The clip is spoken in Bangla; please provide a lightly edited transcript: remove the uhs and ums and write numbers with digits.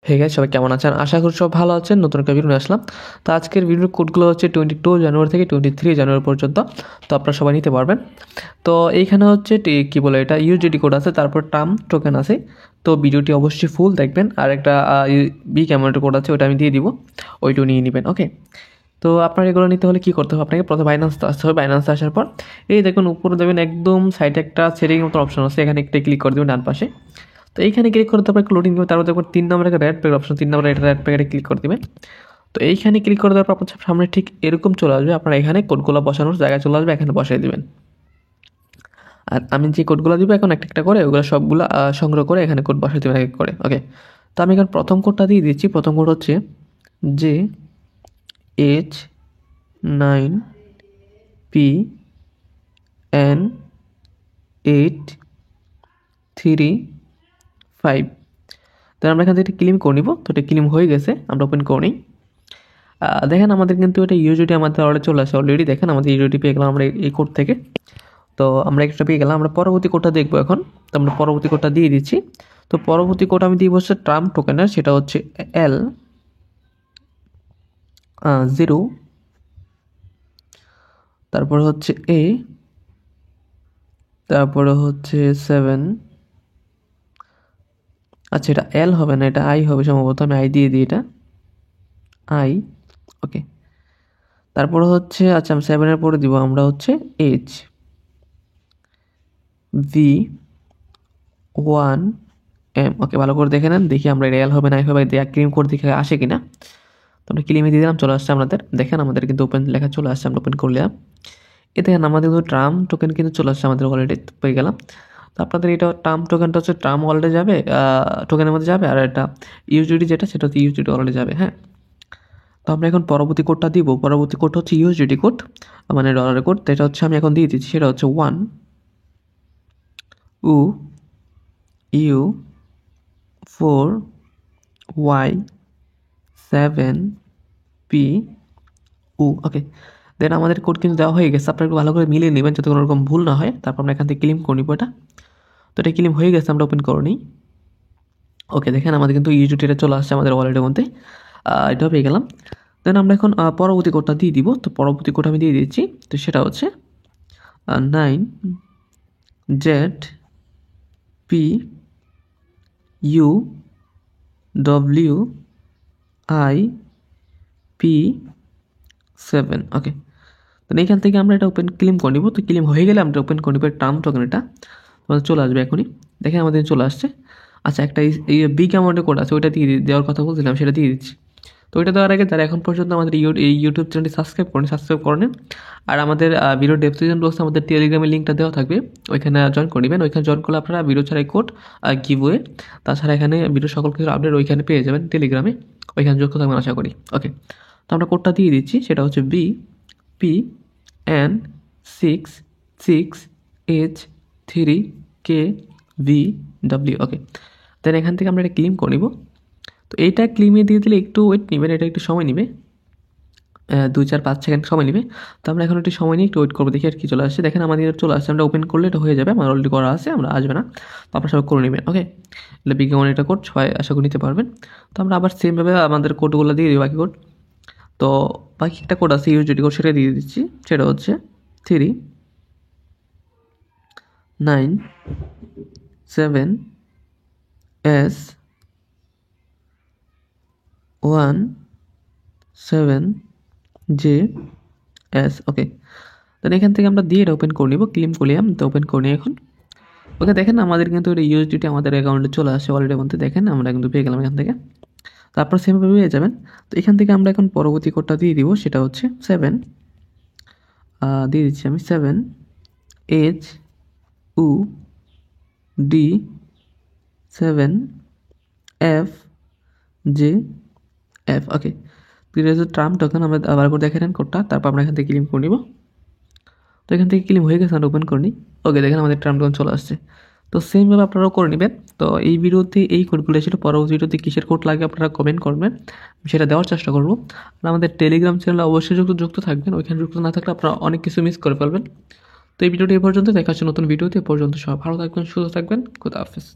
হে গাইস, সবাই কেমন আছেন? আশা করি সব ভালো আছেন। নতুন একটা ভিডিও নিয়ে আসলাম। তো আজকের ভিডিওর কোডগুলো হচ্ছে 22 জানুয়ারি থেকে 23 জানুয়ারি পর্যন্ত। তো আপনারা সবাই নিতে পারবেন। তো এইখানে হচ্ছে কি বলে এটা ইউজিডি কোড আছে, তারপর টার্ম টোকেন আছে। তো ভিডিওটি অবশ্যই ফুল দেখবেন। আর একটা বিগ অ্যামাউন্টের কোড আছে, ওটা আমি দিয়ে দিব, ওইটু নিয়ে নেবেন। ওকে, তো আপনার এগুলো নিতে হলে কী করতে হবে? আপনাকে প্রথমে বাইন্যান্সে আসতে হবে। বাইন্যান্সে আসার পর এই দেখুন উপরে দেবেন একদম সাইডে একটা সেটিং মতো অপশন আছে, এখানে একটা ক্লিক করে দেবেন ডান পাশে। তো এইখানে ক্লিক করে তারপর একটু লোডিং দেবেন, তারপর দেখবেন 3 নম্বরে একটা রেড প্যাকেট অপশন, 3 নম্বরে এটা রেড প্যাকেটে ক্লিক করে দেবেন। তো এইখানে ক্লিক করে দেওয়ার পর আপনার সামনে ঠিক এরকম চলে আসবে। আপনারা এখানে কোডগুলো বসানোর জায়গায় চলে আসবে, এখানে বসাই দেবেন। আর আমি যে কোডগুলো দিব এখন একটা একটা করে ওগুলো সবগুলো সংগ্রহ করে এখানে কোড বসাই দেবেন এক এক করে। ওকে, তো আমি এখন প্রথম কোডটা দিয়ে দিচ্ছি। প্রথম কোড হচ্ছে যে H9PN835। তো আমরা এখান থেকে ক্লেম করে নিব। তো এটা ক্লেম হয়ে গেছে, আমরা ওপেন করে নিই। দেখেন আমাদের কিন্তু এটা ইউজিডি আমাদের অলরেডি চলে আসে। অলরেডি দেখেন আমাদের ইউজিডি পেয়ে গেলাম আমরা এই কোড থেকে। তো আমরা একটা পেয়ে গেলাম। আমরা পরবর্তী কোডটা দেখবো এখন। তো আমরা পরবর্তী কোডটা দিয়ে দিচ্ছি। তো পরবর্তী কোড আমি দিব হচ্ছে ট্রাম্প টোকেনের, সেটা হচ্ছে L0, তারপরে হচ্ছে A, তারপরে হচ্ছে 7। আচ্ছা, এটা L হবে না, এটা I হবে সম্ভবত। আমি I দিয়ে দিই, এটা I। ওকে, তারপরে হচ্ছে আচ্ছা আমি 7-এর পরে দিব আমরা হচ্ছে HV1M। ওকে, ভালো করে দেখে নেন, দেখি আমরা এটা L হবে না I হবে, দেয়া ক্লেম করে দেখে আসে কিনা। তো আমরা ক্লেমে দিয়ে দিলাম, চলে আসছে আমাদের। দেখেন আমাদের কিন্তু ওপেন লেখা চলে আসছে, আমরা ওপেন করলাম। এ দেখেন আমাদের কিন্তু ট্রাম টোকেন কিন্তু চলে আসছে, আমাদের অলরেডি পেয়ে গেলাম। তো আপনাদের এটা টার্ম টোকেনটা হচ্ছে টার্ম ওয়ালেটে যাবে, টোকেনের মধ্যে যাবে। আর এটা ইউজিডি যেটা, সেটা হচ্ছে ইউজিডি ওয়ালেটে যাবে। হ্যাঁ, তো আমরা এখন পরবর্তী কোডটা দিব। পরবর্তী কোডটা হচ্ছে ইউজিডি কোড, মানে ডলারের কোড। তো এটা হচ্ছে আমি এখন দিয়ে দিচ্ছি, সেটা হচ্ছে 1U4Y7PU। ওকে, দেন আমাদের কোড কিন্তু দেওয়া হয়ে গেছে। আপনারা একটু ভালো করে মিলিয়ে নেবেন যাতে কোনো রকম ভুল না হয়। তারপর আমরা এখান থেকে ক্লেম করে নিব এটা। তো এটা ক্লেম হয়ে গেছে, আমরা ওপেন করে নিই। ওকে, দেখেন আমাদের কিন্তু ইউজিডিটা চলে আসছে আমাদের ওয়ালেটের মধ্যে। এটাও পেয়ে গেলাম। দেন আমরা এখন পরবর্তী কোডটা দিয়ে দিব। তো পরবর্তী কোড আমি দিয়ে দিচ্ছি। তো সেটা হচ্ছে 9ZPUWIP7। ওকে, তো এইখান থেকে আমরা এটা ওপেন ক্লেম করে নিব। তো ক্লেম হয়ে গেলে আমরা ওপেন করে নিব টার্ম টোকেন। এটা আমাদের চলে আসবে এখনই, দেখেন আমাদের চলে আসছে। আচ্ছা, একটা এই বিগ অ্যামাউন্টের কোড আছে, ওইটা দিয়ে দেওয়ার কথা বলছিলাম, সেটা দিয়ে দিচ্ছি। তো ওইটা দেওয়ার আগে যারা এখন পর্যন্ত আমাদের এই ইউটিউব চ্যানেলটি সাবস্ক্রাইব করে নিন। আর আমাদের ভিডিও ডেসক্রিপশন বক্সে আমাদের টেলিগ্রামের লিঙ্কটা দেওয়া থাকবে, ওইখানে জয়েন করে নেবেন। ওইখানে জয়েন করলে আপনারা ভিডিও ছাড়াই কোড গিভওয়ে, তাছাড়া এখানে ভিডিও সকল কিছু আপডেট ওইখানে পেয়ে যাবেন টেলিগ্রামে। ওইখানে যুক্ত থাকবেন আশা করি। ওকে, তো আমরা কোডটা দিয়ে দিচ্ছি, সেটা হচ্ছে BPN66H3KVW। ওকে, দেন এখান থেকে আমরা এটা ক্লেম করে নিব। তো এইটা ক্লেমে দিয়ে দিলে একটু ওয়েট নেবেন, এটা একটু সময় নেবে, 2-4-5 সেকেন্ড সময় নেবে। তো আমরা এখন একটু সময় নিয়ে একটু ওয়েট করবো, দেখি আর কি চলে আসছে। দেখেন আমাদের চলে আসছে, আমরা ওপেন করলে এটা হয়ে যাবে। আমার অলরেডি করা আছে, আমরা আসবে না। তো আপনারা সবাই করে নেবেন। ওকে, এটা বিজ্ঞাপন, এটা কোড সবাই আশা করি নিতে পারবেন। তো আমরা আবার সেমভাবে আমাদের কোডগুলো দিয়ে দিই, বাকি কোড। তো বাকি একটা কোড আছে ইউজিডি কোড, সেটা দিয়ে দিচ্ছি। সেটা হচ্ছে 397S17JS। ওকে, তো এখান থেকে আমরা দিয়ে এটা ওপেন করে নিব, ক্লেম করলাম। তো ওপেন করে নিই এখন। ওকে, দেখেন আমাদের কিন্তু এটা ইউএসডিটি আমাদের অ্যাকাউন্টে চলে আসে ওয়ালেটের মধ্যে। দেখেন আমরা কিন্তু পেয়ে গেলাম এখান থেকে। তারপর সেমভাবে পেয়ে যাবেন। তো এখান থেকে আমরা এখন পরবর্তী কোডটা দিয়ে দিব, সেটা হচ্ছে 7 দিয়ে দিচ্ছি আমি 7HUD7FJF। ওকে, এটা হচ্ছে ট্রাম্প টোকেন। আমরা আবার করে দেখে নেন কোডটা, তারপর আমরা এখান থেকে ক্লেম করে নিব। তো এখান থেকে ক্লেম হয়ে গেছে, আমরা ওপেন করে নিই। ওকে, দেখেন আমাদের ট্রাম্প টোকেন চলে আসছে। তো সেমভাবে আপনারাও করে নেবেন। তো এই ভিডিওতে এই কোডগুলো ছিল। পরবর্তী ভিডিওতে কিসের কোড লাগে আপনারা কমেন্ট করবেন, সেটা দেওয়ার চেষ্টা করবো। আর আমাদের টেলিগ্রাম চ্যানেলে অবশ্যই যুক্ত থাকবেন, ওইখানে যুক্ত না থাকলে আপনারা অনেক কিছু মিস করে ফেলবেন। তো এই ভিডিওটি এই পর্যন্ত, দেখা হচ্ছে নতুন ভিডিওতে। এ পর্যন্ত সবাই ভালো থাকবেন, সুস্থ থাকবেন। খোদা হাফেজ।